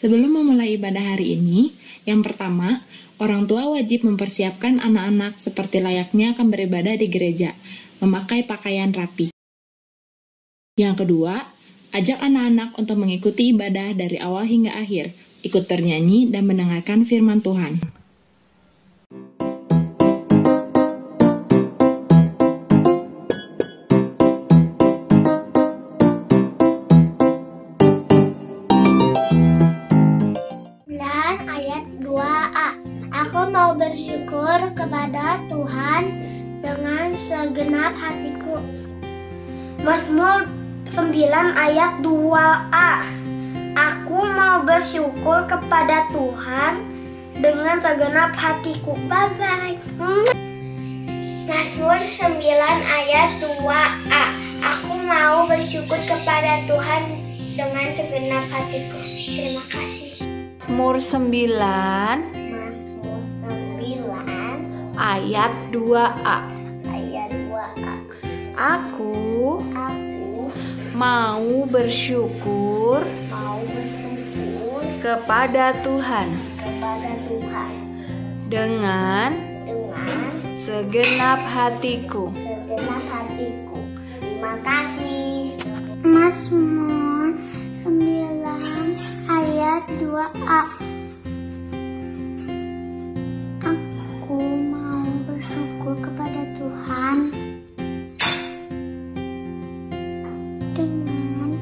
Sebelum memulai ibadah hari ini, yang pertama, orang tua wajib mempersiapkan anak-anak seperti layaknya akan beribadah di gereja, memakai pakaian rapi. Yang kedua, ajak anak-anak untuk mengikuti ibadah dari awal hingga akhir, ikut bernyanyi dan mendengarkan firman Tuhan. Ayat 2a. Aku mau bersyukur kepada Tuhan dengan segenap hatiku. Mazmur 9 ayat 2a. Aku mau bersyukur kepada Tuhan dengan segenap hatiku. Bye-bye. Mazmur 9 ayat 2a. Aku mau bersyukur kepada Tuhan dengan segenap hatiku. Terima kasih. Mazmur 9 ayat 2a. Aku mau bersyukur kepada Tuhan dengan segenap hatiku. Terima kasih. Mazmur 9 ayat 2a. Aku mau bersyukur kepada Tuhan dengan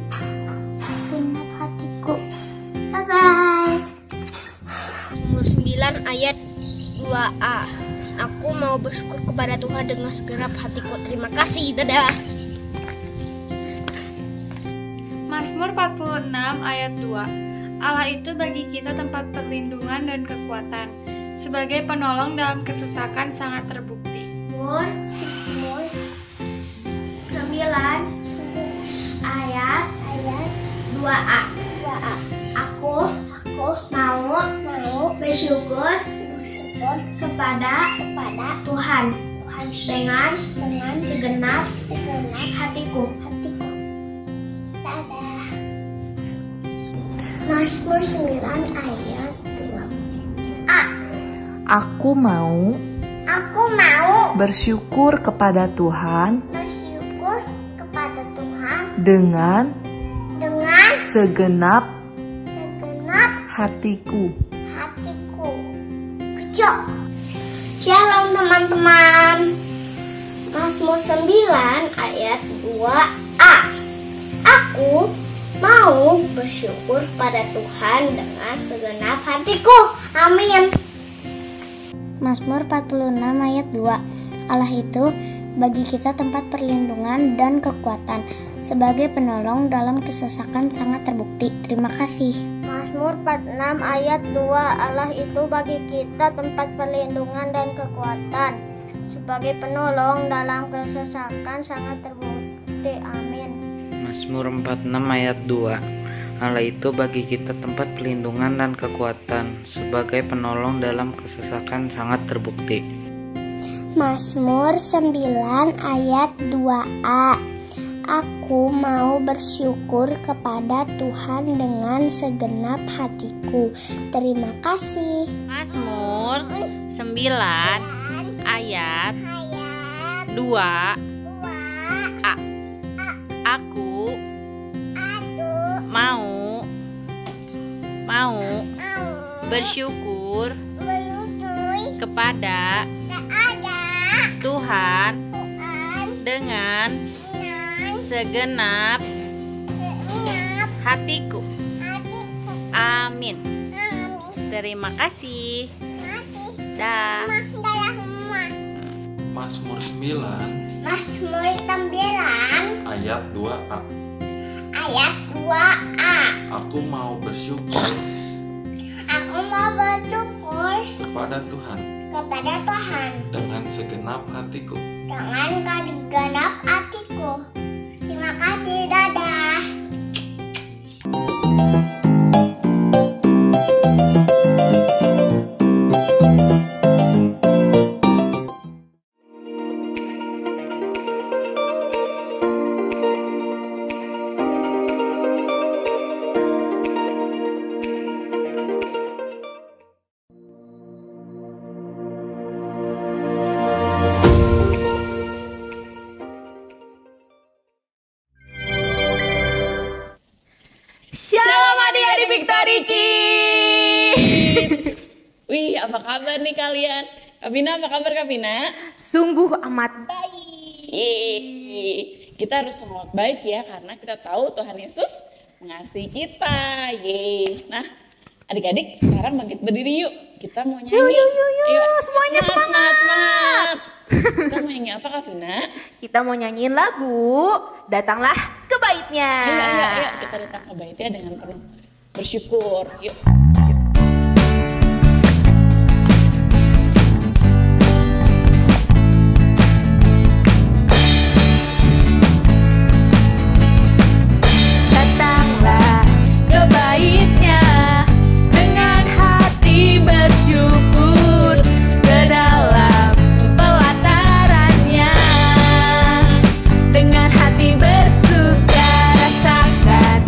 segenap hatiku. Bye-bye. Mazmur 9 ayat 2a. Aku mau bersyukur kepada Tuhan dengan segenap hatiku. Terima kasih. Dadah. Mazmur 46 ayat 2. Allah itu bagi kita tempat perlindungan dan kekuatan, sebagai penolong dalam kesesakan sangat terbukti. Mazmur 9 ayat 2a. Aku mau bersyukur kepada Tuhan dengan segenap hatiku. Mazmur 9 ayat 2a. Aku mau bersyukur kepada Tuhan dengan segenap hatiku. Shalom teman-teman. Mazmur 9 ayat 2a. Aku mau bersyukur pada Tuhan dengan segenap hatiku. Amin. Mazmur 46 ayat 2. Allah itu bagi kita tempat perlindungan dan kekuatan, sebagai penolong dalam kesesakan sangat terbukti. Terima kasih. Mazmur 46 ayat 2. Allah itu bagi kita tempat perlindungan dan kekuatan, sebagai penolong dalam kesesakan sangat terbukti. Amin. Mazmur 46 ayat 2. Allah itu bagi kita tempat perlindungan dan kekuatan, sebagai penolong dalam kesesakan sangat terbukti. Mazmur 9 ayat 2a. Aku mau bersyukur kepada Tuhan dengan segenap hatiku. Terima kasih. Mazmur 9 ayat 2a. Aku mau bersyukur kepada Tuhan dengan segenap hatiku. Amin. Terima kasih. Dah. Mazmur 9 Ayat 2a. Aku mau bersyukur kepada Tuhan dengan segenap hatiku. Terima kasih. Dadah. apa kabar nih kalian? Kak Vina, apa kabar Kak Vina? Sungguh amat Yeay. Kita harus semangat baik ya, karena kita tahu Tuhan Yesus mengasihi kita. Yeay. Nah, adik-adik sekarang bangkit berdiri yuk. Kita mau nyanyi. Yuk, semuanya semangat. Kita mau nyanyi apa Kak Vina? Kita mau nyanyiin lagu Datanglah ke Baitnya. Ayo, kita datang ke baitnya dengan penuh bersyukur. Yuk. Datanglah ke Baitnya dengan hati bersyukur, ke dalam pelatarannya dengan hati bersuka rasakan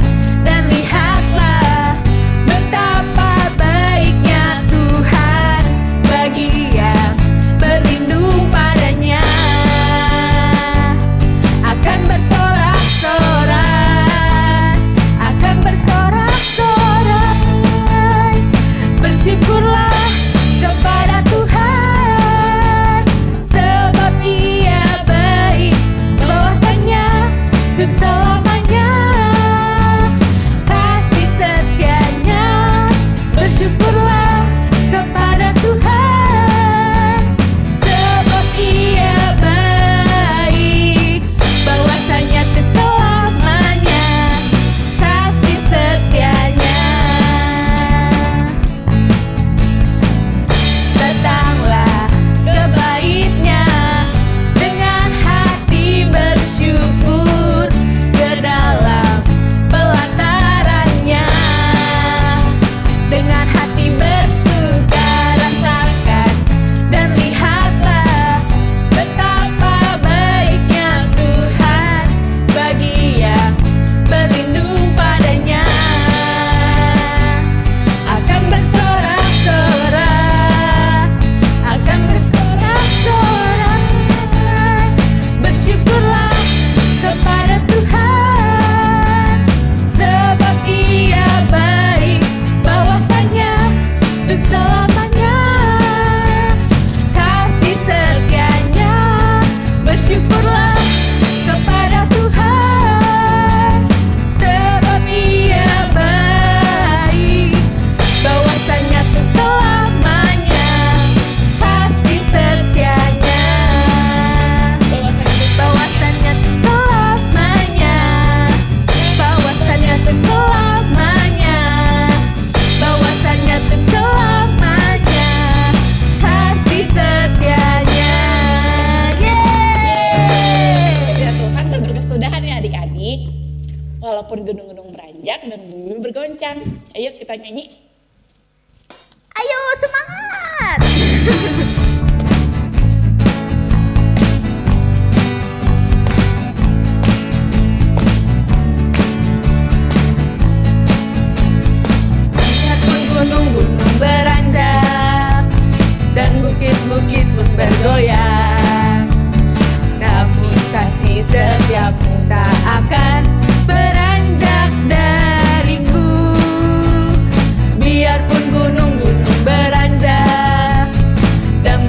dan lihatlah betapa baiknya Tuhan bagi yang berlindung padanya. Akan bersorak-sorai, akan bersorak-sorai, bersyukurlah kepada Tuhan, sebab Ia baik, bahwasanya untuk selamanya kasih setianya. Bersyukurlah kepada Tuhan, sebab Ia baik, bahwasanya untuk selamanya kasih setianya. Datanglah ke Baitnya dengan hati bersyukur, ke dalam pelatarannya dengan hati bersuka rasakan dan lihatlah betapa baiknya Tuhan bagi yang berlindung padanya. Akan bersorak-sorai, akan bersorak-sorai, bersyukurlah kepada Tuhan, sebab Ia baik, bahwasanya untuk selamanya kasih setianya. Bersyukurlah kepada Tuhan, sebab Ia baik, bahwasanya untuk selamanya kasih setianya. Bahwasanya untuk selamanya, bahwasanya untuk selamanya, bahwasanya untuk selamanya kasih setianya. Ya Tuhan dan berkesudahan ya adik-adik. Walaupun gunung-gunung beranjak dan bumi bergoncang. Ayo kita nyanyi. Ayo semangat. Biarpun gunung-gunung beranjak dan bukit-bukit pun bergoyang, tapi kasih setiamu tak akan beranjak dariku. Biarpun gunung-gunung beranjak dan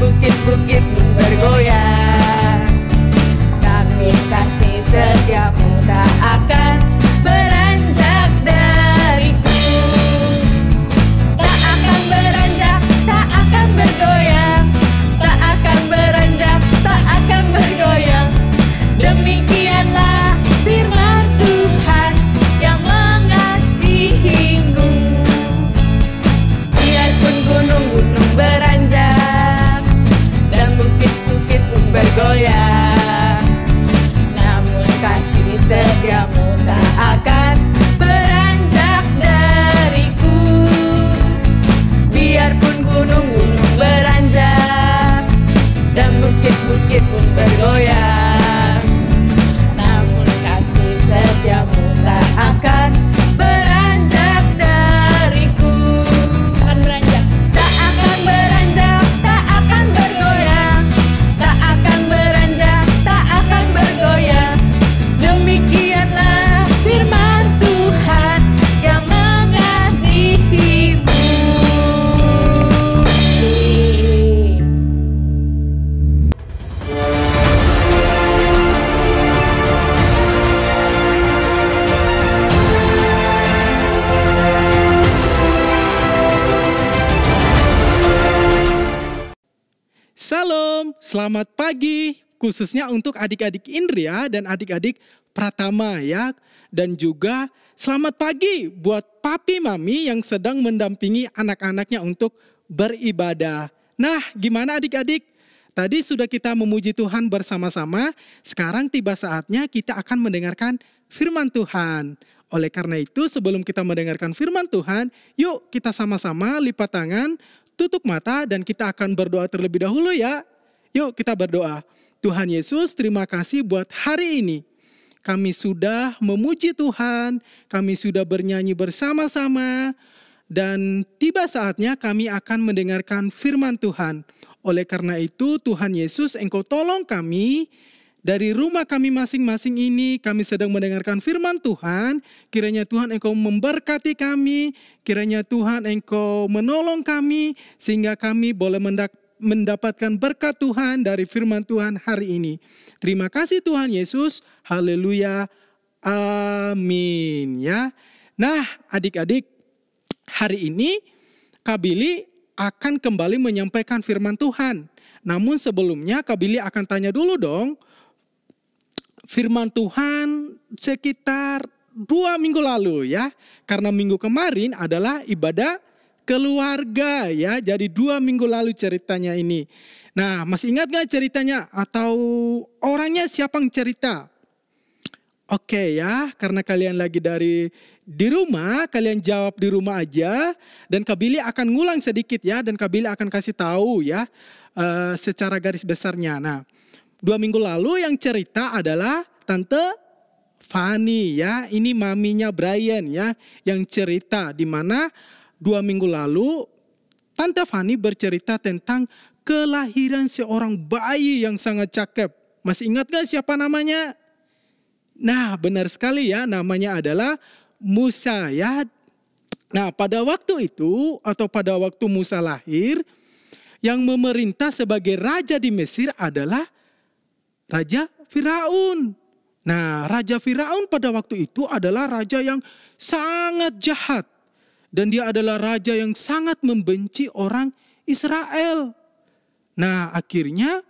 Salam, selamat pagi, khususnya untuk adik-adik Indria dan adik-adik Pratama ya. Dan juga selamat pagi buat papi mami yang sedang mendampingi anak-anaknya untuk beribadah. Nah, gimana adik-adik? Tadi sudah kita memuji Tuhan bersama-sama, sekarang tiba saatnya kita akan mendengarkan firman Tuhan. Oleh karena itu, sebelum kita mendengarkan firman Tuhan, yuk kita sama-sama lipat tangan, tutup mata, dan kita akan berdoa terlebih dahulu ya. Yuk kita berdoa. Tuhan Yesus, terima kasih buat hari ini. Kami sudah memuji Tuhan, kami sudah bernyanyi bersama-sama, dan tiba saatnya kami akan mendengarkan firman Tuhan. Oleh karena itu, Tuhan Yesus, Engkau tolong kami. Dari rumah kami masing-masing ini, kami sedang mendengarkan firman Tuhan. Kiranya Tuhan Engkau memberkati kami. Kiranya Tuhan Engkau menolong kami. Sehingga kami boleh mendapatkan berkat Tuhan dari firman Tuhan hari ini. Terima kasih Tuhan Yesus. Haleluya. Amin. Ya. Nah adik-adik, hari ini Kak Billy akan kembali menyampaikan firman Tuhan. Namun sebelumnya Kak Billy akan tanya dulu dong. Firman Tuhan sekitar 2 minggu lalu ya. Karena minggu kemarin adalah ibadah keluarga ya. Jadi 2 minggu lalu ceritanya ini. Nah masih ingat gak ceritanya? Atau orangnya siapa yang cerita? Oke ya, karena kalian lagi di rumah, kalian jawab di rumah aja. Dan Kak Billy akan ngulang sedikit ya. Dan Kak Billy akan kasih tahu ya secara garis besarnya. Nah 2 minggu lalu yang cerita adalah Tante Fani ya. Ini maminya Brian ya yang cerita, di mana 2 minggu lalu Tante Fani bercerita tentang kelahiran seorang bayi yang sangat cakep. Masih ingat gak siapa namanya? Nah benar sekali ya, namanya adalah Musa ya. Nah pada waktu itu atau pada waktu Musa lahir, yang memerintah sebagai raja di Mesir adalah Raja Firaun. Nah, Raja Firaun pada waktu itu adalah raja yang sangat jahat. Dan dia adalah raja yang sangat membenci orang Israel. Nah, akhirnya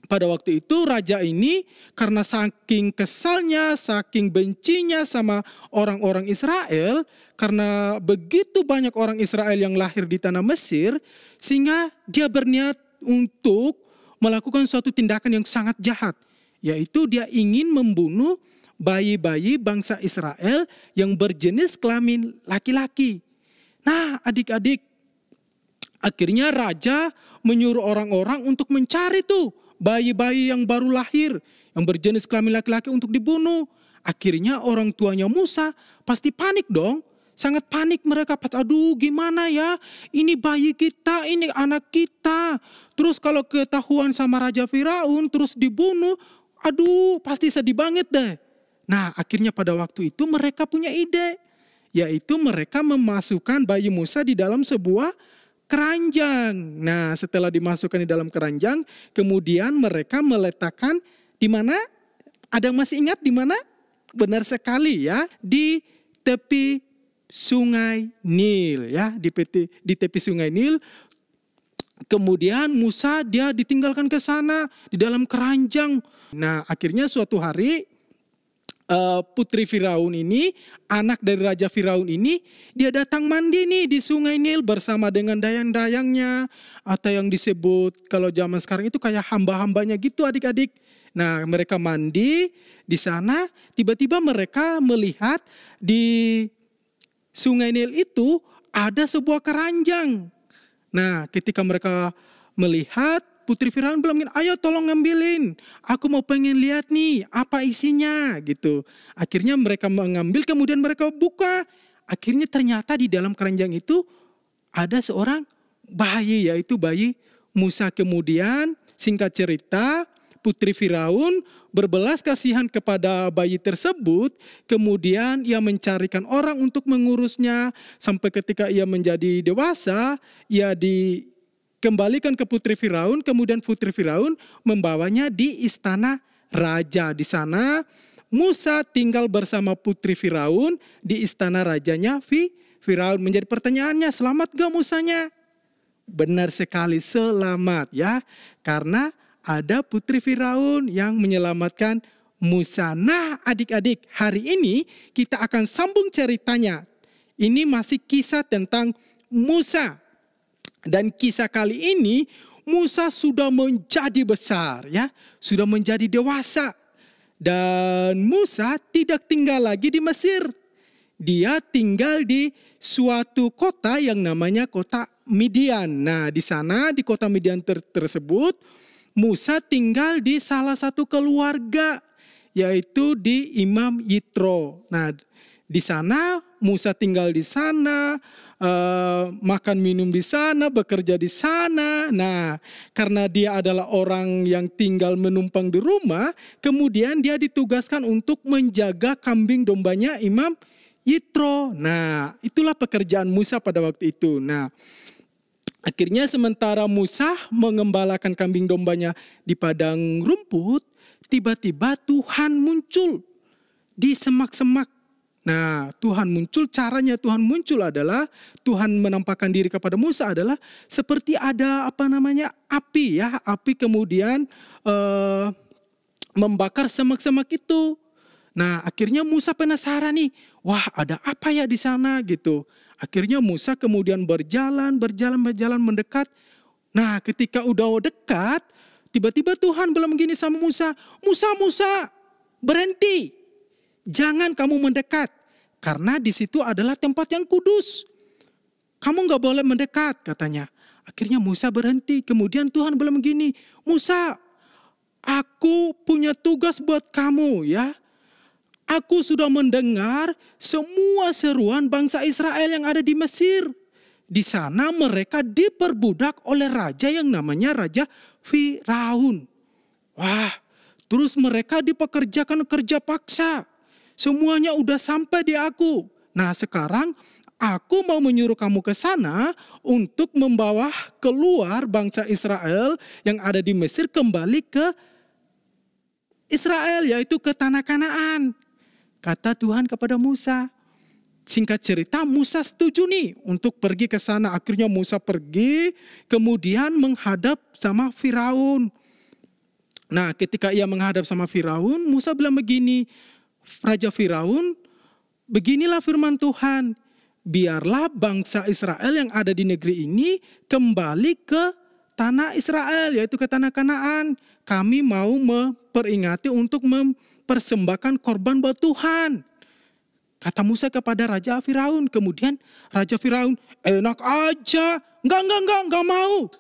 pada waktu itu raja ini karena saking kesalnya, saking bencinya sama orang-orang Israel, karena begitu banyak orang Israel yang lahir di tanah Mesir, sehingga dia berniat untuk melakukan suatu tindakan yang sangat jahat, yaitu dia ingin membunuh bayi-bayi bangsa Israel yang berjenis kelamin laki-laki. Nah adik-adik, akhirnya raja menyuruh orang-orang untuk mencari tuh bayi-bayi yang baru lahir, yang berjenis kelamin laki-laki untuk dibunuh. Akhirnya orang tuanya Musa pasti panik dong. Sangat panik mereka, aduh gimana ya, ini bayi kita, ini anak kita. Terus kalau ketahuan sama Raja Firaun terus dibunuh, aduh pasti sedih banget deh. Nah akhirnya pada waktu itu mereka punya ide, yaitu mereka memasukkan bayi Musa di dalam sebuah keranjang. Nah setelah dimasukkan di dalam keranjang, kemudian mereka meletakkan di mana? Ada yang masih ingat di mana? Benar sekali ya, di tepi Sungai Nil ya, di tepi Sungai Nil. Kemudian Musa dia ditinggalkan ke sana di dalam keranjang. Nah, akhirnya suatu hari putri Firaun ini, anak dari Raja Firaun ini, dia datang mandi nih di Sungai Nil bersama dengan dayang-dayangnya, atau yang disebut kalau zaman sekarang itu kayak hamba-hambanya gitu adik-adik. Nah, mereka mandi di sana, tiba-tiba mereka melihat di Sungai Nil itu ada sebuah keranjang. Nah ketika mereka melihat, putri Firaun bilang, ayo tolong ngambilin. Aku mau pengen lihat nih apa isinya gitu. Akhirnya mereka mengambil, kemudian mereka buka. Akhirnya ternyata di dalam keranjang itu ada seorang bayi, yaitu bayi Musa. Kemudian singkat cerita, putri Firaun berbelas kasihan kepada bayi tersebut. Kemudian ia mencarikan orang untuk mengurusnya. Sampai ketika ia menjadi dewasa, ia dikembalikan ke putri Firaun. Kemudian putri Firaun membawanya di istana raja. Di sana Musa tinggal bersama putri Firaun di istana rajanya Firaun. Menjadi pertanyaannya, selamat gak Musanya? Benar sekali, selamat ya. Karena ada putri Firaun yang menyelamatkan Musa. Nah adik-adik, hari ini kita akan sambung ceritanya. Ini masih kisah tentang Musa. Dan kisah kali ini Musa sudah menjadi besar ya, sudah menjadi dewasa. Dan Musa tidak tinggal lagi di Mesir. Dia tinggal di suatu kota yang namanya kota Midian. Nah, di sana di kota Midian tersebut Musa tinggal di salah satu keluarga, yaitu di Imam Yitro. Nah, di sana Musa tinggal di sana, makan minum di sana, bekerja di sana. Nah, karena dia adalah orang yang tinggal menumpang di rumah, kemudian dia ditugaskan untuk menjaga kambing dombanya Imam Yitro. Nah, itulah pekerjaan Musa pada waktu itu. Nah, akhirnya sementara Musa mengembalakan kambing dombanya di padang rumput, tiba-tiba Tuhan muncul di semak-semak. Nah, Tuhan muncul, caranya Tuhan muncul adalah Tuhan menampakkan diri kepada Musa adalah seperti ada api ya, api kemudian membakar semak-semak itu. Nah, akhirnya Musa penasaran nih, wah ada apa ya di sana gitu. Akhirnya Musa kemudian berjalan mendekat. Nah, ketika udah dekat, tiba-tiba Tuhan bilang begini sama Musa, Musa, berhenti. Jangan kamu mendekat, karena di situ adalah tempat yang kudus. Kamu gak boleh mendekat, katanya. Akhirnya Musa berhenti, kemudian Tuhan bilang begini, Musa, aku punya tugas buat kamu ya. Aku sudah mendengar semua seruan bangsa Israel yang ada di Mesir. Di sana mereka diperbudak oleh raja yang namanya Raja Firaun. Wah, terus mereka dipekerjakan kerja paksa. Semuanya udah sampai di aku. Nah, sekarang aku mau menyuruh kamu ke sana untuk membawa keluar bangsa Israel yang ada di Mesir kembali ke Israel, yaitu ke tanah Kanaan. Kata Tuhan kepada Musa. Singkat cerita, Musa setuju nih untuk pergi ke sana. Akhirnya Musa pergi, kemudian menghadap sama Firaun. Nah, ketika ia menghadap sama Firaun, Musa bilang begini, Raja Firaun, beginilah firman Tuhan, biarlah bangsa Israel yang ada di negeri ini kembali ke tanah Israel, yaitu ke tanah Kanaan. Kami mau memperingati untuk mempersembahkan korban buat Tuhan. Kata Musa kepada Raja Firaun. Kemudian Raja Firaun, enak aja. Enggak mau.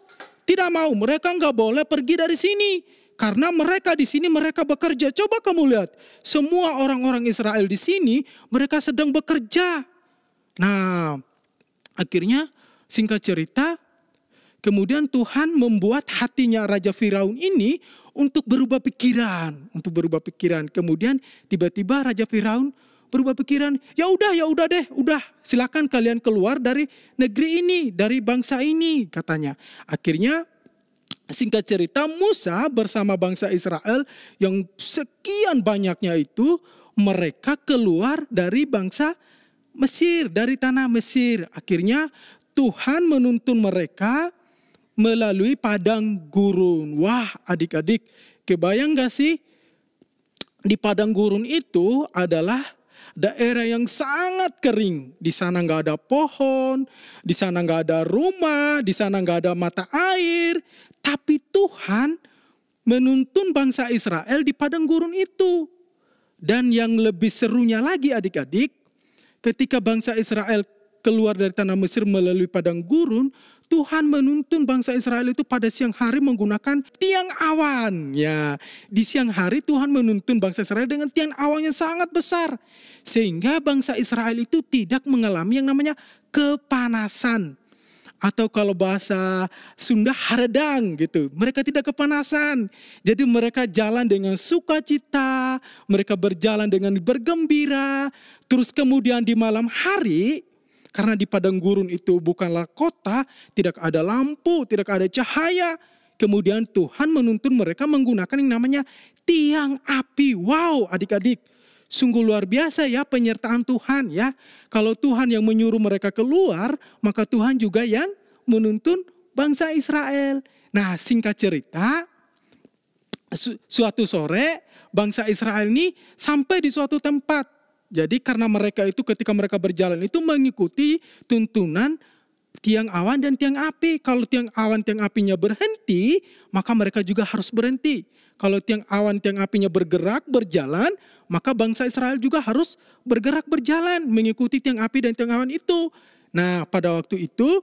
Tidak mau, mereka enggak boleh pergi dari sini. Karena mereka di sini mereka bekerja. Coba kamu lihat, semua orang-orang Israel di sini mereka sedang bekerja. Nah, akhirnya singkat cerita, kemudian Tuhan membuat hatinya Raja Firaun ini untuk berubah pikiran. Kemudian tiba-tiba Raja Firaun berubah pikiran, ya udah deh, silakan kalian keluar dari negeri ini, dari bangsa ini, katanya. Akhirnya singkat cerita, Musa bersama bangsa Israel yang sekian banyaknya itu, mereka keluar dari bangsa Mesir, dari tanah Mesir. Akhirnya Tuhan menuntun mereka melalui padang gurun. Wah, adik-adik, kebayang gak sih? Di padang gurun itu adalah daerah yang sangat kering. Di sana gak ada pohon, di sana gak ada rumah, di sana gak ada mata air. Tapi Tuhan menuntun bangsa Israel di padang gurun itu. Dan yang lebih serunya lagi adik-adik, ketika bangsa Israel keluar dari tanah Mesir melalui padang gurun, Tuhan menuntun bangsa Israel itu pada siang hari menggunakan tiang awan. Ya, di siang hari Tuhan menuntun bangsa Israel dengan tiang awan yang sangat besar. Sehingga bangsa Israel itu tidak mengalami yang namanya kepanasan. Atau kalau bahasa Sunda haredang gitu. Mereka tidak kepanasan. Jadi mereka jalan dengan sukacita. Mereka berjalan dengan bergembira. Terus kemudian di malam hari, karena di padang gurun itu bukanlah kota, tidak ada lampu, tidak ada cahaya. Kemudian Tuhan menuntun mereka menggunakan yang namanya tiang api. Wow, adik-adik, sungguh luar biasa ya penyertaan Tuhan ya. Kalau Tuhan yang menyuruh mereka keluar, maka Tuhan juga yang menuntun bangsa Israel. Nah, singkat cerita, suatu sore bangsa Israel ini sampai di suatu tempat. Jadi karena mereka itu ketika mereka berjalan itu mengikuti tuntunan tiang awan dan tiang api. Kalau tiang awan, tiang apinya berhenti, maka mereka juga harus berhenti. Kalau tiang awan, tiang apinya bergerak, berjalan, maka bangsa Israel juga harus bergerak, berjalan, mengikuti tiang api dan tiang awan itu. Nah, pada waktu itu,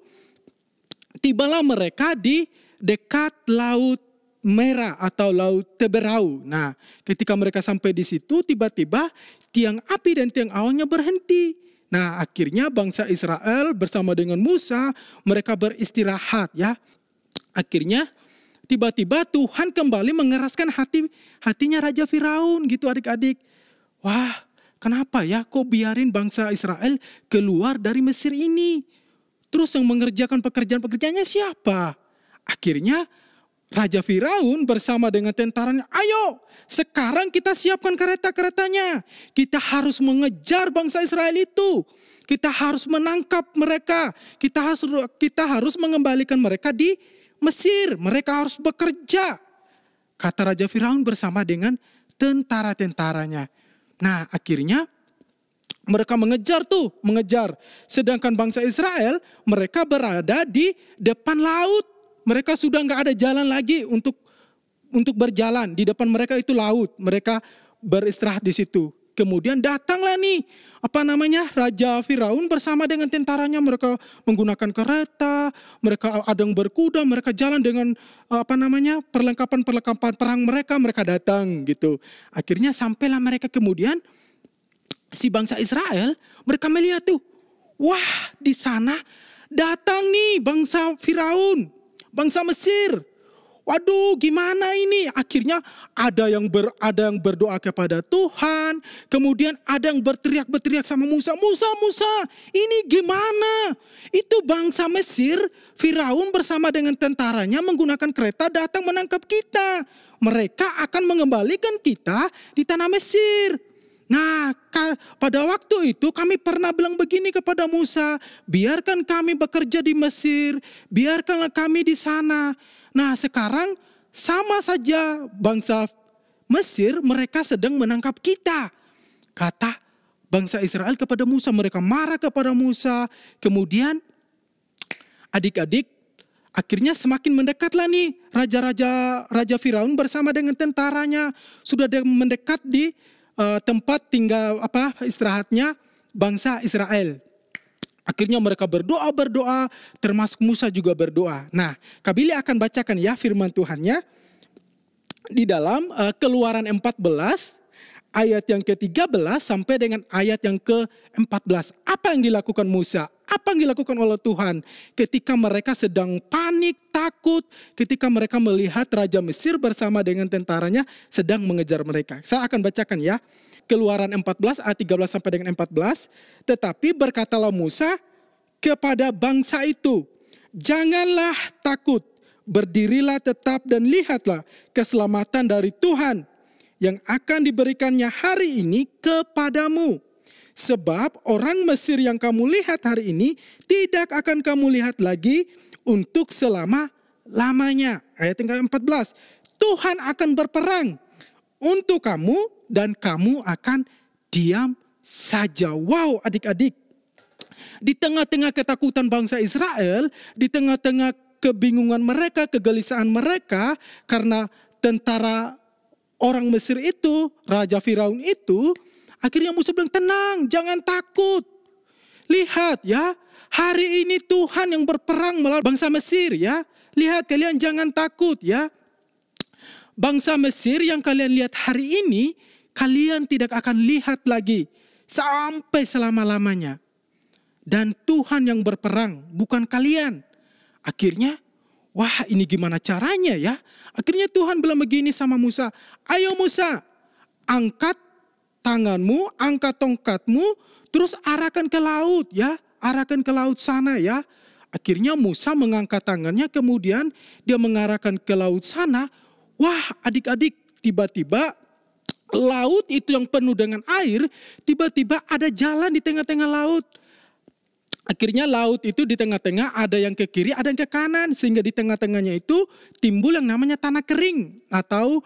tibalah mereka di dekat Laut Merah atau Laut Teberau. Nah, ketika mereka sampai di situ, tiba-tiba tiang api dan tiang awannya berhenti. Nah, akhirnya bangsa Israel bersama dengan Musa, mereka beristirahat ya. Akhirnya tiba-tiba Tuhan kembali mengeraskan hatinya Raja Firaun gitu adik-adik. Wah, kenapa ya kok biarin bangsa Israel keluar dari Mesir ini? Terus yang mengerjakan pekerjaan-pekerjaannya siapa? Akhirnya Raja Firaun bersama dengan tentaranya, ayo sekarang kita siapkan kereta-keretanya. Kita harus mengejar bangsa Israel itu. Kita harus menangkap mereka. Kita harus mengembalikan mereka di Mesir. Mereka harus bekerja. Kata Raja Firaun bersama dengan tentara-tentaranya. Nah, akhirnya mereka mengejar. Sedangkan bangsa Israel, mereka berada di depan laut. Mereka sudah nggak ada jalan lagi untuk berjalan. Di depan mereka itu laut. Mereka beristirahat di situ. Kemudian datanglah nih, Raja Firaun bersama dengan tentaranya. Mereka menggunakan kereta, mereka ada yang berkuda, mereka jalan dengan perlengkapan perang mereka datang gitu. Akhirnya sampailah mereka kemudian si bangsa Israel, mereka melihat tuh, wah di sana datang nih bangsa Firaun, bangsa Mesir. Waduh, gimana ini? Akhirnya ada yang berdoa kepada Tuhan, kemudian ada yang berteriak sama Musa, Musa, ini gimana? Itu bangsa Mesir, Firaun bersama dengan tentaranya menggunakan kereta datang menangkap kita. Mereka akan mengembalikan kita di tanah Mesir. Nah, pada waktu itu kami pernah bilang begini kepada Musa, biarkan kami bekerja di Mesir, biarkanlah kami di sana. Nah, sekarang sama saja bangsa Mesir, mereka sedang menangkap kita. Kata bangsa Israel kepada Musa, mereka marah kepada Musa. Kemudian adik-adik, akhirnya semakin mendekatlah nih Raja Firaun bersama dengan tentaranya. Sudah mendekat di tempat tinggal istirahatnya bangsa Israel. Akhirnya mereka berdoa, termasuk Musa juga berdoa. Nah, Kabili akan bacakan ya firman Tuhannya di dalam Keluaran 14 ayat yang ke-13 sampai dengan ayat yang ke-14. Apa yang dilakukan Musa? Apa yang dilakukan oleh Tuhan ketika mereka sedang panik, takut, ketika mereka melihat Raja Mesir bersama dengan tentaranya sedang mengejar mereka. Saya akan bacakan ya. Keluaran 14 ayat 13 sampai dengan 14. Tetapi berkatalah Musa kepada bangsa itu, janganlah takut, berdirilah tetap dan lihatlah keselamatan dari Tuhan yang akan diberikannya hari ini kepadamu. Sebab orang Mesir yang kamu lihat hari ini tidak akan kamu lihat lagi untuk selama-lamanya. Ayat yang ke-14. Tuhan akan berperang untuk kamu dan kamu akan diam saja. Wow, adik-adik. Di tengah-tengah ketakutan bangsa Israel, di tengah-tengah kebingungan mereka, kegelisahan mereka karena tentara orang Mesir itu, Raja Firaun itu, akhirnya Musa bilang, tenang, jangan takut. Lihat ya, hari ini Tuhan yang berperang melawan bangsa Mesir ya. Lihat, kalian jangan takut ya. Bangsa Mesir yang kalian lihat hari ini, kalian tidak akan lihat lagi sampai selama-lamanya. Dan Tuhan yang berperang, bukan kalian. Akhirnya, wah ini gimana caranya ya. Akhirnya Tuhan bilang begini sama Musa, ayo Musa, angkat tanganmu, angkat tongkatmu, terus arahkan ke laut ya. Arahkan ke laut sana ya. Akhirnya Musa mengangkat tangannya, kemudian dia mengarahkan ke laut sana. Wah adik-adik, tiba-tiba laut itu yang penuh dengan air, tiba-tiba ada jalan di tengah-tengah laut. akhirnya laut itu di tengah-tengah, ada yang ke kiri, ada yang ke kanan. Sehingga di tengah-tengahnya itu timbul yang namanya tanah kering. Atau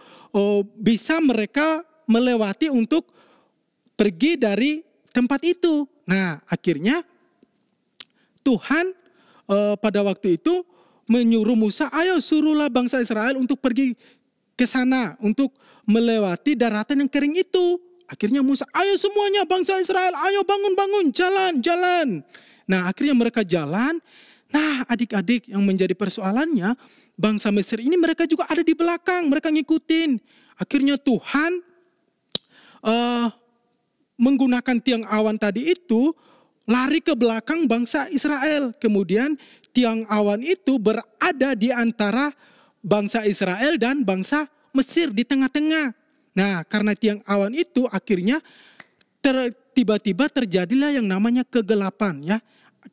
bisa mereka melewati untuk pergi dari tempat itu. Nah, akhirnya Tuhan pada waktu itu menyuruh Musa, ayo suruhlah bangsa Israel untuk pergi ke sana, untuk melewati daratan yang kering itu. Akhirnya Musa, ayo semuanya bangsa Israel, ayo bangun-bangun, jalan. Nah, akhirnya mereka jalan. Nah, adik-adik, yang menjadi persoalannya, bangsa Mesir ini mereka juga ada di belakang, mereka ngikutin. Akhirnya Tuhan menggunakan tiang awan tadi itu lari ke belakang bangsa Israel. Kemudian tiang awan itu berada di antara bangsa Israel dan bangsa Mesir di tengah-tengah. Nah, karena tiang awan itu akhirnya tiba-tiba terjadilah yang namanya kegelapan, ya.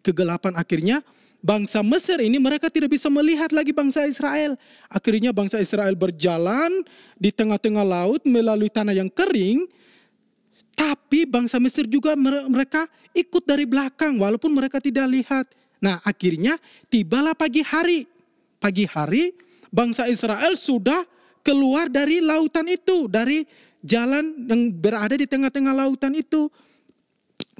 Kegelapan, akhirnya bangsa Mesir ini mereka tidak bisa melihat lagi bangsa Israel. Akhirnya bangsa Israel berjalan di tengah-tengah laut melalui tanah yang kering. Tapi bangsa Mesir juga mereka ikut dari belakang walaupun mereka tidak lihat. Nah, akhirnya tibalah pagi hari. Pagi hari bangsa Israel sudah keluar dari lautan itu, dari jalan yang berada di tengah-tengah lautan itu.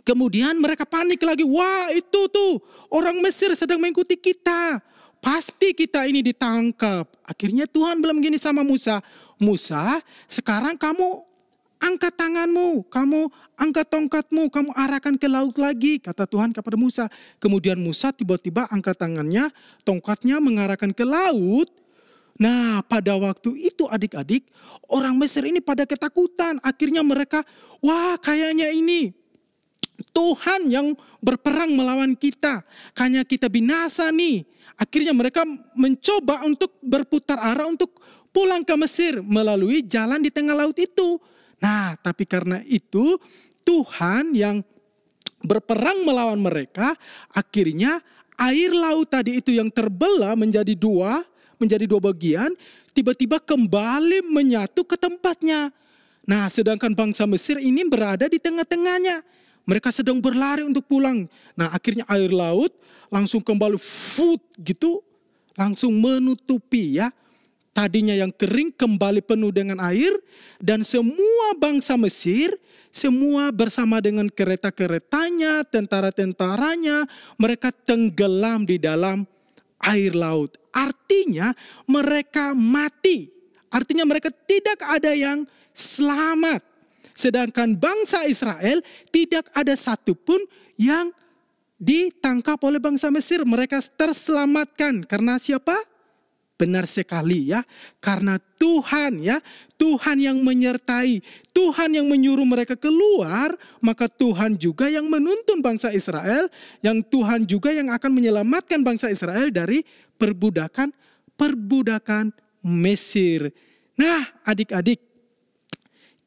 Kemudian mereka panik lagi. Wah, itu tuh orang Mesir sedang mengikuti kita. Pasti kita ini ditangkap. Akhirnya Tuhan bilang begini sama Musa. Musa, sekarang kamu angkat tanganmu, kamu angkat tongkatmu, kamu arahkan ke laut lagi, kata Tuhan kepada Musa. Kemudian Musa tiba-tiba angkat tangannya, tongkatnya mengarahkan ke laut. Nah, pada waktu itu adik-adik, orang Mesir ini pada ketakutan. Akhirnya mereka, wah kayaknya ini Tuhan yang berperang melawan kita. Kayaknya kita binasa nih. Akhirnya mereka mencoba untuk berputar arah untuk pulang ke Mesir melalui jalan di tengah laut itu. Nah, tapi karena itu Tuhan yang berperang melawan mereka, akhirnya air laut tadi itu yang terbelah menjadi dua bagian, tiba-tiba kembali menyatu ke tempatnya. Nah, sedangkan bangsa Mesir ini berada di tengah-tengahnya. Mereka sedang berlari untuk pulang. Nah, akhirnya air laut langsung kembali gitu, langsung menutupi, ya. Tadinya yang kering kembali penuh dengan air, dan semua bangsa Mesir, semua bersama dengan kereta-keretanya, tentara-tentaranya, mereka tenggelam di dalam air laut. Artinya mereka mati. Artinya mereka tidak ada yang selamat. Sedangkan bangsa Israel tidak ada satupun yang ditangkap oleh bangsa Mesir. Mereka terselamatkan karena siapa? Benar sekali, ya. Karena Tuhan, ya. Tuhan yang menyertai, Tuhan yang menyuruh mereka keluar, maka Tuhan juga yang menuntun bangsa Israel, yang Tuhan juga yang akan menyelamatkan bangsa Israel dari perbudakan Mesir. Nah, adik-adik,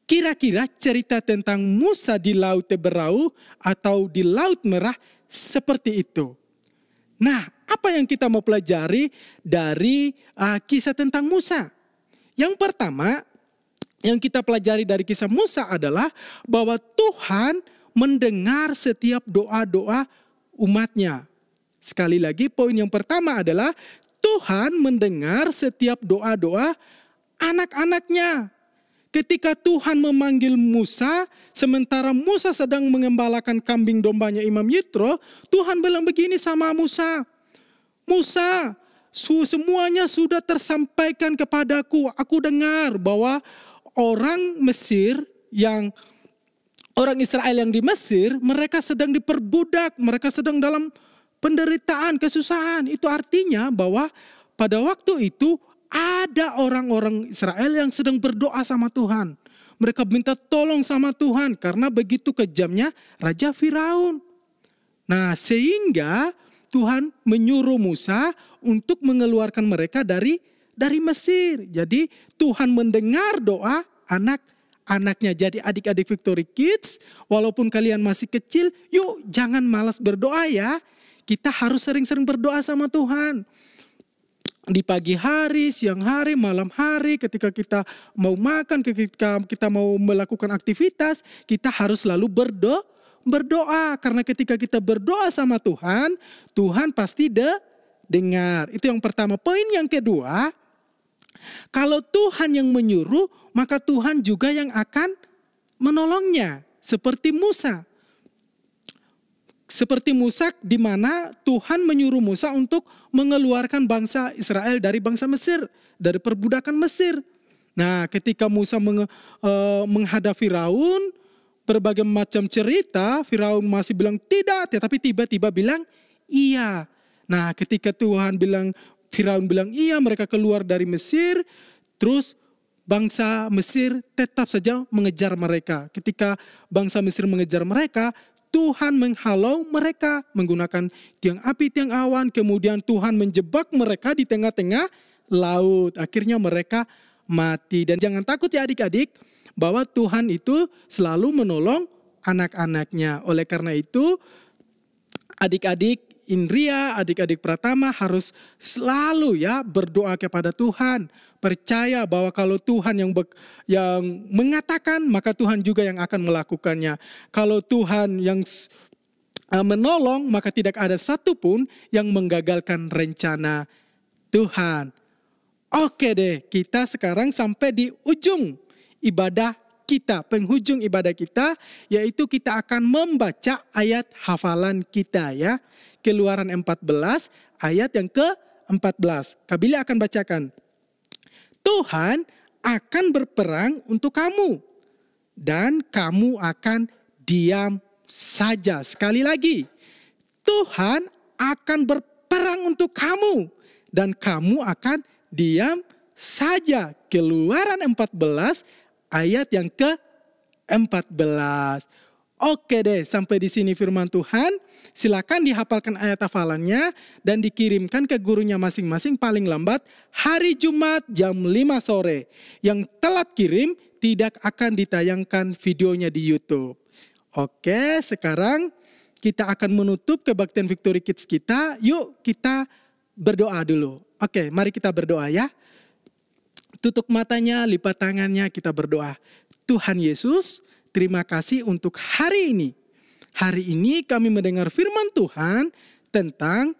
kira-kira cerita tentang Musa di Laut Teberau atau di Laut Merah seperti itu. Nah, apa yang kita mau pelajari dari kisah tentang Musa? Yang pertama, yang kita pelajari dari kisah Musa adalah bahwa Tuhan mendengar setiap doa-doa umatnya. Sekali lagi, poin yang pertama adalah Tuhan mendengar setiap doa-doa anak-anaknya. Ketika Tuhan memanggil Musa, sementara Musa sedang mengembalakan kambing dombanya Imam Yitro, Tuhan bilang begini sama Musa, Musa, semuanya sudah tersampaikan kepadaku. Aku dengar bahwa orang Israel yang di Mesir, mereka sedang diperbudak, mereka sedang dalam penderitaan, kesusahan. Itu artinya bahwa pada waktu itu ada orang-orang Israel yang sedang berdoa sama Tuhan. Mereka minta tolong sama Tuhan karena begitu kejamnya Raja Firaun. Nah, sehingga Tuhan menyuruh Musa untuk mengeluarkan mereka dari Mesir. Jadi Tuhan mendengar doa anak-anaknya. Jadi adik-adik Victory Kids, walaupun kalian masih kecil, yuk jangan malas berdoa ya. Kita harus sering-sering berdoa sama Tuhan. Di pagi hari, siang hari, malam hari, ketika kita mau makan, ketika kita mau melakukan aktivitas, kita harus selalu berdoa. Karena ketika kita berdoa sama Tuhan, Tuhan pasti dengar. Itu yang pertama. Poin yang kedua, kalau Tuhan yang menyuruh, maka Tuhan juga yang akan menolongnya. Seperti Musa. Seperti Musa di mana Tuhan menyuruh Musa untuk mengeluarkan bangsa Israel dari bangsa Mesir, dari perbudakan Mesir. Nah, ketika Musa menghadap Firaun, berbagai macam cerita, Firaun masih bilang tidak, tetapi tiba-tiba bilang iya. Nah, ketika Firaun bilang iya, mereka keluar dari Mesir, terus bangsa Mesir tetap saja mengejar mereka. Ketika bangsa Mesir mengejar mereka, Tuhan menghalau mereka menggunakan tiang api, tiang awan. Kemudian Tuhan menjebak mereka di tengah-tengah laut. Akhirnya mereka mati. Dan jangan takut ya adik-adik, bahwa Tuhan itu selalu menolong anak-anaknya. Oleh karena itu, adik-adik Indria, adik-adik Pratama harus selalu ya berdoa kepada Tuhan. Percaya bahwa kalau Tuhan yang mengatakan, maka Tuhan juga yang akan melakukannya. Kalau Tuhan yang menolong, maka tidak ada satupun yang menggagalkan rencana Tuhan. Oke deh, kita sekarang sampai di ujung ibadah kita, penghujung ibadah kita, yaitu kita akan membaca ayat hafalan kita ya. Keluaran 14 ayat yang ke-14. Kabili akan bacakan. Tuhan akan berperang untuk kamu dan kamu akan diam saja. Sekali lagi, Tuhan akan berperang untuk kamu dan kamu akan diam saja. Keluaran 14 ayat yang ke-14. Oke deh, sampai di sini firman Tuhan. Silakan dihafalkan ayat hafalannya dan dikirimkan ke gurunya masing-masing paling lambat hari Jumat jam 5 sore. Yang telat kirim tidak akan ditayangkan videonya di YouTube. Oke, sekarang kita akan menutup kebaktian Victory Kids kita. Yuk kita berdoa dulu. Oke, mari kita berdoa ya. Tutup matanya, lipat tangannya, kita berdoa. Tuhan Yesus, terima kasih untuk hari ini. Hari ini kami mendengar firman Tuhan tentang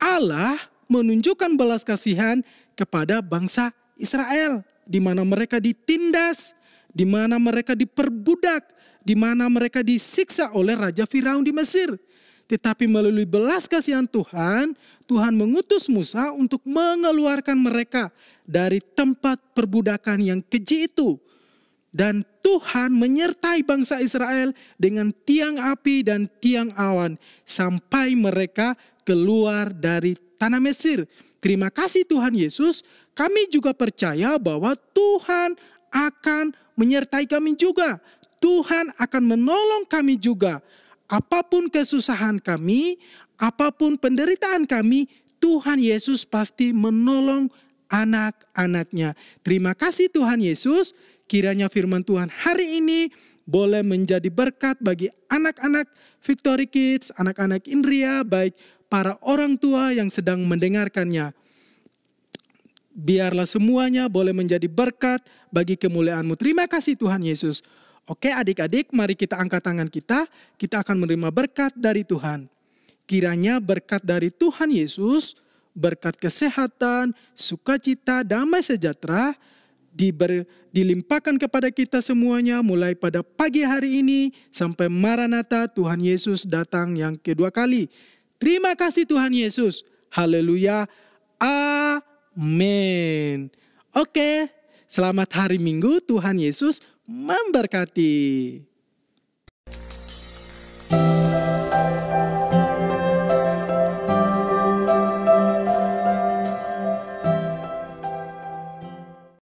Allah menunjukkan belas kasihan kepada bangsa Israel. Di mana mereka ditindas, di mana mereka diperbudak, di mana mereka disiksa oleh Raja Firaun di Mesir. Tetapi melalui belas kasihan Tuhan, Tuhan mengutus Musa untuk mengeluarkan mereka dari tempat perbudakan yang keji itu. Dan Tuhan menyertai bangsa Israel dengan tiang api dan tiang awan sampai mereka keluar dari tanah Mesir. Terima kasih Tuhan Yesus. Kami juga percaya bahwa Tuhan akan menyertai kami juga. Tuhan akan menolong kami juga. Apapun kesusahan kami, apapun penderitaan kami, Tuhan Yesus pasti menolong anak-anaknya. Terima kasih Tuhan Yesus. Kiranya firman Tuhan hari ini boleh menjadi berkat bagi anak-anak Victory Kids, anak-anak Indria, baik para orang tua yang sedang mendengarkannya. Biarlah semuanya boleh menjadi berkat bagi kemuliaan-Mu. Terima kasih Tuhan Yesus. Oke adik-adik, mari kita angkat tangan kita. Kita akan menerima berkat dari Tuhan. Kiranya berkat dari Tuhan Yesus, berkat kesehatan, sukacita, damai sejahtera, dilimpahkan kepada kita semuanya mulai pada pagi hari ini sampai Maranatha Tuhan Yesus datang yang kedua kali. Terima kasih Tuhan Yesus. Haleluya. Amin. Oke, selamat hari Minggu. Tuhan Yesus memberkati.